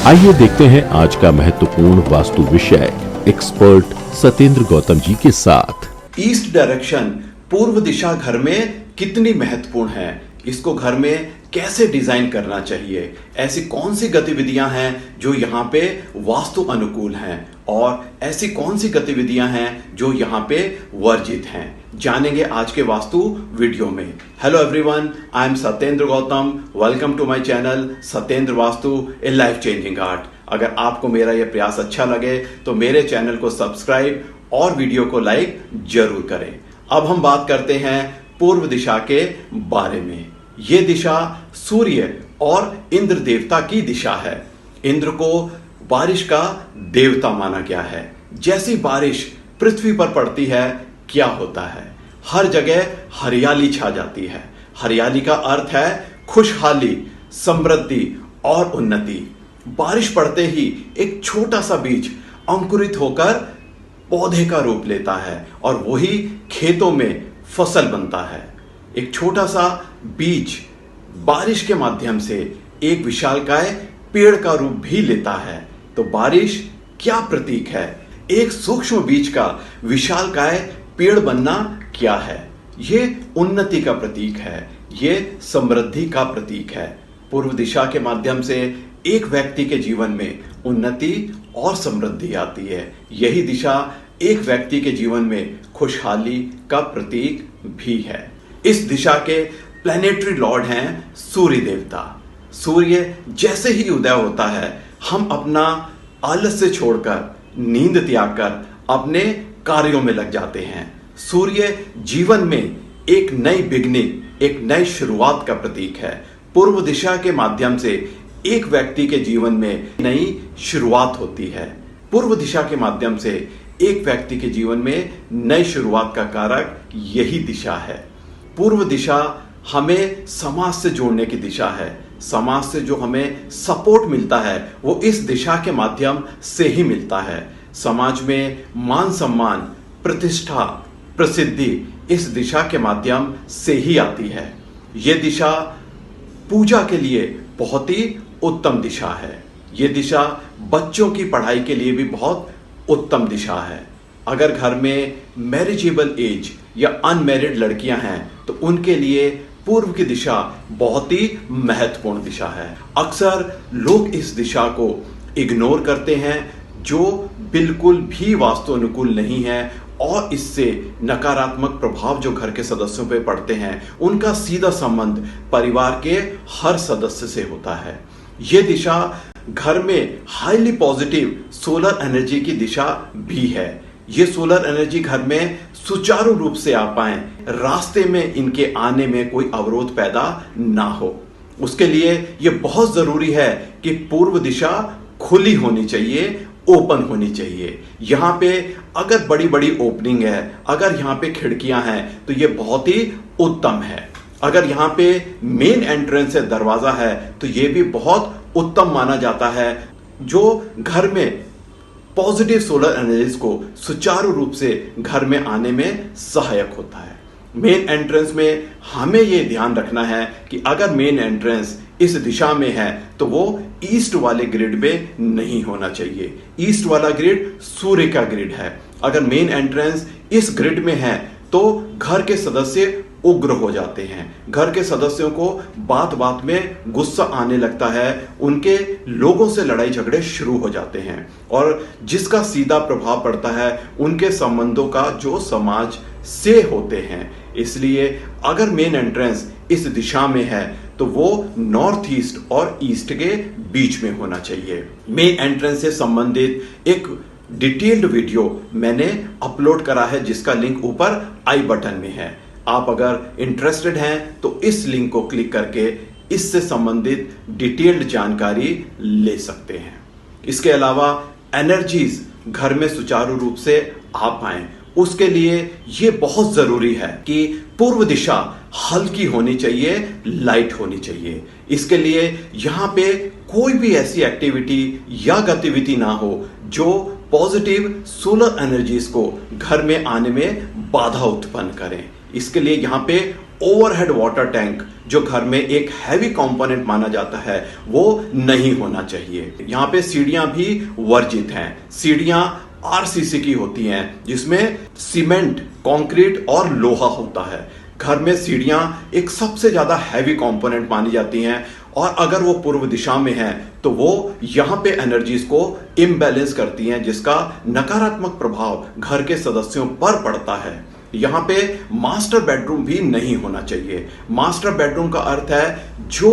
आइए देखते हैं आज का महत्वपूर्ण वास्तु विषय एक्सपर्ट सत्येंद्र गौतम जी के साथ। ईस्ट डायरेक्शन पूर्व दिशा घर में कितनी महत्वपूर्ण है, इसको घर में कैसे डिजाइन करना चाहिए, ऐसी कौन सी गतिविधियां हैं जो यहाँ पे वास्तु अनुकूल हैं और ऐसी कौन सी गतिविधियां हैं जो यहाँ पे वर्जित हैं, जानेंगे आज के वास्तु वीडियो में। Hello everyone, I am Satyendra Gautam. Welcome to my channel Satyendra Vastu a life changing art. अगर आपको मेरा यह प्रयास अच्छा लगे तो मेरे चैनल को सब्सक्राइब और वीडियो को लाइक जरूर करें। अब हम बात करते हैं पूर्व दिशा के बारे में। यह दिशा सूर्य और इंद्र देवता की दिशा है। इंद्र को बारिश का देवता माना गया है। जैसी बारिश पृथ्वी पर पड़ती है क्या होता है, हर जगह हरियाली छा जाती है। हरियाली का अर्थ है खुशहाली, समृद्धि और उन्नति। बारिश पड़ते ही एक छोटा सा बीज अंकुरित होकर पौधे का रूप लेता है और वही खेतों में फसल बनता है। एक छोटा सा बीज बारिश के माध्यम से एक विशालकाय पेड़ का रूप भी लेता है। तो बारिश क्या प्रतीक है? एक सूक्ष्म बीज का विशालकाय पेड़ बनना क्या है? ये उन्नति का प्रतीक है, ये समृद्धि का प्रतीक है। पूर्व दिशा के माध्यम से एक व्यक्ति के जीवन में उन्नति और समृद्धि आती है। यही दिशा एक व्यक्ति के जीवन में खुशहाली का प्रतीक भी है। इस दिशा के प्लैनेटरी लॉर्ड हैं सूर्य देवता। सूर्य जैसे ही उदय होता है हम अपना आलस्य छोड़कर, नींद त्याग कर अपने कार्यों में लग जाते हैं। सूर्य जीवन में एक नई बिगनिंग, एक नई शुरुआत का प्रतीक है। पूर्व दिशा के माध्यम से एक व्यक्ति के जीवन में नई शुरुआत होती है। पूर्व दिशा के माध्यम से एक व्यक्ति के जीवन में नई शुरुआत का कारक यही दिशा है। पूर्व दिशा हमें समाज से जोड़ने की दिशा है। समाज से जो हमें सपोर्ट मिलता है वो इस दिशा के माध्यम से ही मिलता है। समाज में मान सम्मान, प्रतिष्ठा, प्रसिद्धि इस दिशा के माध्यम से ही आती है। ये दिशा पूजा के लिए बहुत ही उत्तम दिशा है। ये दिशा बच्चों की पढ़ाई के लिए भी बहुत उत्तम दिशा है। अगर घर में मैरिजेबल एज या अनमैरिड लड़कियां हैं तो उनके लिए पूर्व की दिशा बहुत ही महत्वपूर्ण दिशा है। अक्सर लोग इस दिशा को इग्नोर करते हैं जो बिल्कुल भी वास्तु अनुकूल नहीं है और इससे नकारात्मक प्रभाव जो घर के सदस्यों पे पड़ते हैं उनका सीधा संबंध परिवार के हर सदस्य से होता है। यह दिशा घर में हाईली पॉजिटिव सोलर एनर्जी की दिशा भी है। ये सोलर एनर्जी घर में सुचारू रूप से आ पाए, रास्ते में इनके आने में कोई अवरोध पैदा ना हो, उसके लिए यह बहुत जरूरी है कि पूर्व दिशा खुली होनी चाहिए, ओपन होनी चाहिए। यहां पे अगर बड़ी बड़ी ओपनिंग है, अगर यहां पे खिड़कियां हैं तो यह बहुत ही उत्तम है। अगर यहां पे मेन एंट्रेंस है, दरवाजा है, तो यह भी बहुत उत्तम माना जाता है, जो घर में पॉजिटिव सोलर एनर्जीज को सुचारू रूप से घर में आने में सहायक होता है। मेन एंट्रेंस में हमें यह ध्यान रखना है कि अगर मेन एंट्रेंस इस दिशा में है तो वो ईस्ट वाले ग्रिड में नहीं होना चाहिए। ईस्ट वाला ग्रिड सूर्य का ग्रिड है। अगर मेन एंट्रेंस इस ग्रिड में है तो घर के सदस्य उग्र हो जाते हैं। घर के सदस्यों को बात बात में गुस्सा आने लगता है, उनके लोगों से लड़ाई झगड़े शुरू हो जाते हैं और जिसका सीधा प्रभाव पड़ता है उनके संबंधों का जो समाज से होते हैं। इसलिए अगर मेन एंट्रेंस इस दिशा में है तो वो नॉर्थ ईस्ट और ईस्ट के बीच में होना चाहिए। मेन एंट्रेंस से संबंधित एक डिटेल्ड वीडियो मैंने अपलोड करा है जिसका लिंक ऊपर आई बटन में है। आप अगर इंटरेस्टेड हैं तो इस लिंक को क्लिक करके इससे संबंधित डिटेल्ड जानकारी ले सकते हैं। इसके अलावा एनर्जीज घर में सुचारू रूप से आ पाएं, उसके लिए यह बहुत जरूरी है कि पूर्व दिशा हल्की होनी चाहिए, लाइट होनी चाहिए। इसके लिए यहां पे कोई भी ऐसी एक्टिविटी या गतिविधि ना हो जो पॉजिटिव सोलर एनर्जीज को घर में आने में बाधा उत्पन्न करें। इसके लिए यहां पे ओवरहेड वाटर टैंक जो घर में एक हैवी कंपोनेंट माना जाता है वो नहीं होना चाहिए। यहाँ पे सीढ़ियां भी वर्जित हैं। सीढ़ियां आरसीसी की होती हैं जिसमें सीमेंट, कंक्रीट और लोहा होता है। घर में सीढ़ियां एक सबसे ज्यादा हैवी कंपोनेंट मानी जाती हैं और अगर वो पूर्व दिशा में है तो वो यहां पे एनर्जीज को इम्बैलेंस करती हैं जिसका नकारात्मक प्रभाव घर के सदस्यों पर पड़ता है। यहां पे मास्टर बेडरूम भी नहीं होना चाहिए। मास्टर बेडरूम का अर्थ है जो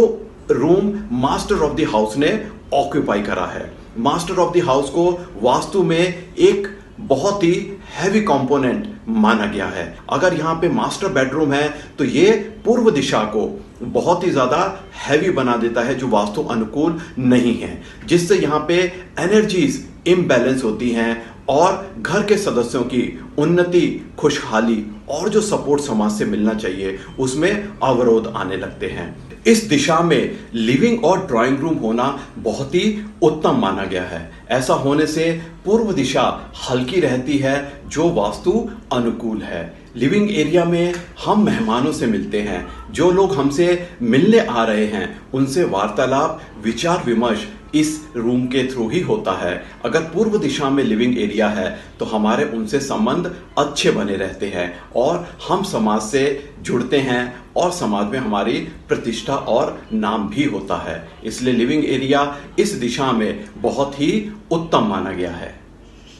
room master of the house ने ऑक्यूपाई करा है। मास्टर ऑफ द हाउस को वास्तु में एक बहुत ही हैवी कंपोनेंट माना गया है। अगर यहां पे मास्टर बेडरूम है तो ये पूर्व दिशा को बहुत ही ज्यादा हैवी बना देता है जो वास्तु अनुकूल नहीं है, जिससे यहां पे एनर्जीज इम्बैलेंस होती हैं और घर के सदस्यों की उन्नति, खुशहाली और जो सपोर्ट समाज से मिलना चाहिए उसमें अवरोध आने लगते हैं। इस दिशा में लिविंग और ड्राइंग रूम होना बहुत ही उत्तम माना गया है। ऐसा होने से पूर्व दिशा हल्की रहती है जो वास्तु अनुकूल है। लिविंग एरिया में हम मेहमानों से मिलते हैं। जो लोग हमसे मिलने आ रहे हैं उनसे वार्तालाप, विचार विमर्श इस रूम के थ्रू ही होता है। अगर पूर्व दिशा में लिविंग एरिया है तो हमारे उनसे संबंध अच्छे बने रहते हैं और हम समाज से जुड़ते हैं और समाज में हमारी प्रतिष्ठा और नाम भी होता है। इसलिए लिविंग एरिया इस दिशा में बहुत ही उत्तम माना गया है।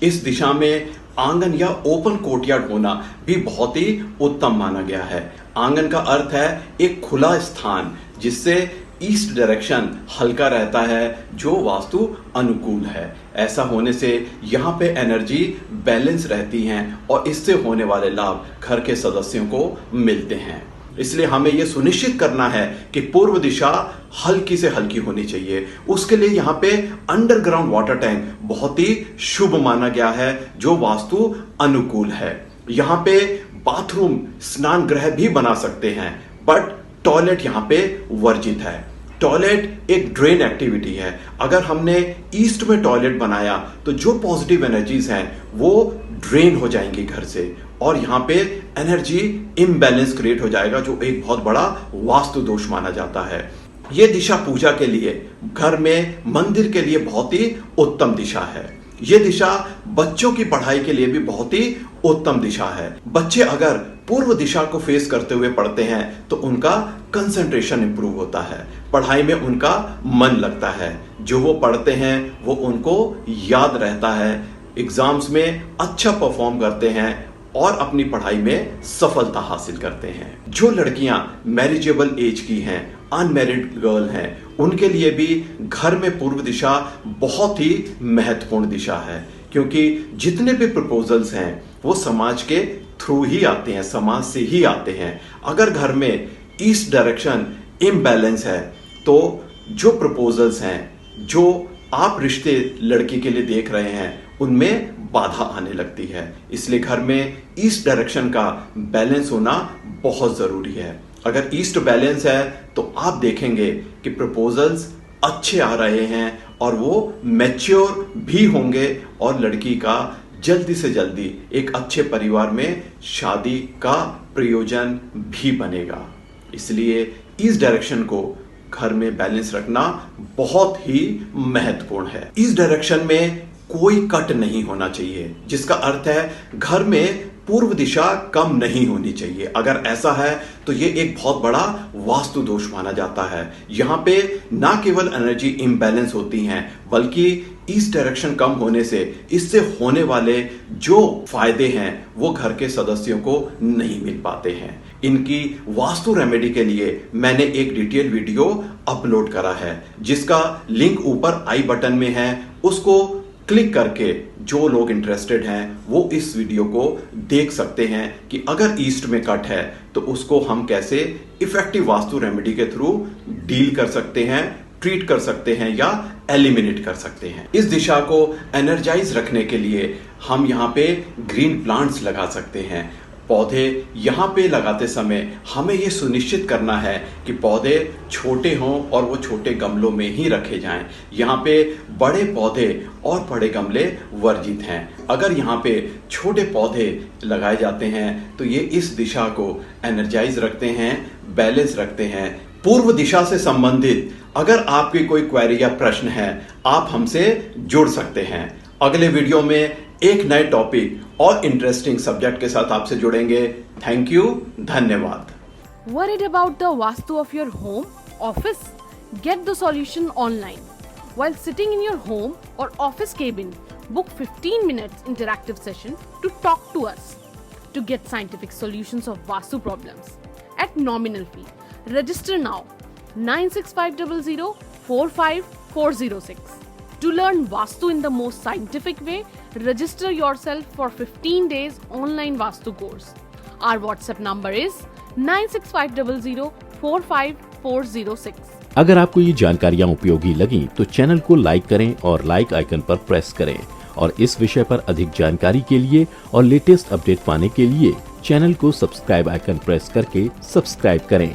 इस दिशा में आंगन या ओपन कोर्टयार्ड होना भी बहुत ही उत्तम माना गया है। आंगन का अर्थ है एक खुला स्थान जिससे ईस्ट डायरेक्शन हल्का रहता है जो वास्तु अनुकूल है। ऐसा होने से यहाँ पे एनर्जी बैलेंस रहती हैं और इससे होने वाले लाभ घर के सदस्यों को मिलते हैं। इसलिए हमें यह सुनिश्चित करना है कि पूर्व दिशा हल्की से हल्की होनी चाहिए। उसके लिए यहाँ पे अंडरग्राउंड वाटर टैंक बहुत ही शुभ माना गया है जो वास्तु अनुकूल है। यहाँ पे बाथरूम, स्नान गृह भी बना सकते हैं बट टॉयलेट यहाँ पे वर्जित है। टॉयलेट एक ड्रेन एक्टिविटी है। अगर हमने ईस्ट में टॉयलेट बनाया तो जो पॉजिटिव एनर्जीज हैं वो ड्रेन हो जाएंगी घर से और यहाँ पे एनर्जी इम्बैलेंस क्रिएट हो जाएगा जो एक बहुत बड़ा वास्तु दोष माना जाता है। ये दिशा पूजा के लिए, घर में मंदिर के लिए बहुत ही उत्तम दिशा है। ये दिशा बच्चों की पढ़ाई के लिए भी बहुत ही उत्तम दिशा है। बच्चे अगर पूर्व दिशा को फेस करते हुए पढ़ते हैं तो उनका कंसंट्रेशन इंप्रूव होता है, पढ़ाई में उनका मन लगता है, जो वो पढ़ते हैं वो उनको याद रहता है, एग्जाम्स में अच्छा परफॉर्म करते हैं और अपनी पढ़ाई में सफलता हासिल करते हैं। जो लड़कियां मैरिजेबल एज की हैं, अनमैरिड गर्ल हैं, उनके लिए भी घर में पूर्व दिशा बहुत ही महत्वपूर्ण दिशा है क्योंकि जितने भी प्रपोजल्स हैं वो समाज के थ्रू ही आते हैं, समाज से ही आते हैं। अगर घर में ईस्ट डायरेक्शन इम्बैलेंस है तो जो प्रपोजल्स हैं, जो आप रिश्ते लड़की के लिए देख रहे हैं उनमें बाधा आने लगती है। इसलिए घर में ईस्ट डायरेक्शन का बैलेंस होना बहुत जरूरी है। अगर ईस्ट बैलेंस है तो आप देखेंगे कि प्रपोजल्स अच्छे आ रहे हैं और वो मैच्योर भी होंगे और लड़की का जल्दी से जल्दी एक अच्छे परिवार में शादी का प्रयोजन भी बनेगा। इसलिए इस डायरेक्शन को घर में बैलेंस रखना बहुत ही महत्वपूर्ण है। इस डायरेक्शन में कोई कट नहीं होना चाहिए, जिसका अर्थ है घर में पूर्व दिशा कम नहीं होनी चाहिए। अगर ऐसा है तो ये एक बहुत बड़ा वास्तु दोष माना जाता है। यहाँ पे ना केवल एनर्जी इम्बैलेंस होती हैं बल्कि इस डायरेक्शन कम होने से इससे होने वाले जो फायदे हैं वो घर के सदस्यों को नहीं मिल पाते हैं। इनकी वास्तु रेमेडी के लिए मैंने एक डिटेल वीडियो अपलोड करा है जिसका लिंक ऊपर आई बटन में है। उसको क्लिक करके जो लोग इंटरेस्टेड हैं वो इस वीडियो को देख सकते हैं कि अगर ईस्ट में कट है तो उसको हम कैसे इफेक्टिव वास्तु रेमेडी के थ्रू डील कर सकते हैं, ट्रीट कर सकते हैं या एलिमिनेट कर सकते हैं। इस दिशा को एनर्जाइज रखने के लिए हम यहाँ पे ग्रीन प्लांट्स लगा सकते हैं पौधे यहाँ पे लगाते समय हमें ये सुनिश्चित करना है कि पौधे छोटे हों और वो छोटे गमलों में ही रखे जाएं। यहाँ पे बड़े पौधे और बड़े गमले वर्जित हैं। अगर यहाँ पे छोटे पौधे लगाए जाते हैं तो ये इस दिशा को एनर्जाइज रखते हैं, बैलेंस रखते हैं। पूर्व दिशा से संबंधित अगर आपकी कोई क्वेरी या प्रश्न है, आप हमसे जुड़ सकते हैं। अगले वीडियो में एक नए टॉपिक और इंटरेस्टिंग सब्जेक्ट के साथ आपसे जुड़ेंगे। थैंक यू, धन्यवाद। Worried about the Vastu of your home, office? Get the solution online. While sitting in your home or office cabin, book 15 minutes interactive session to talk to us to get scientific solutions of Vastu problems at nominal fee. Register now 96500 45406. To learn Vastu in the most scientific way, register yourself for 15 days online Vastu course. Our WhatsApp number is 96500 45406. अगर आपको ये जानकारियाँ उपयोगी लगी तो channel को like करें और लाइक आइकन पर प्रेस करें और इस विषय पर अधिक जानकारी के लिए और लेटेस्ट अपडेट पाने के लिए चैनल को सब्सक्राइब आइकन प्रेस करके सब्सक्राइब करें।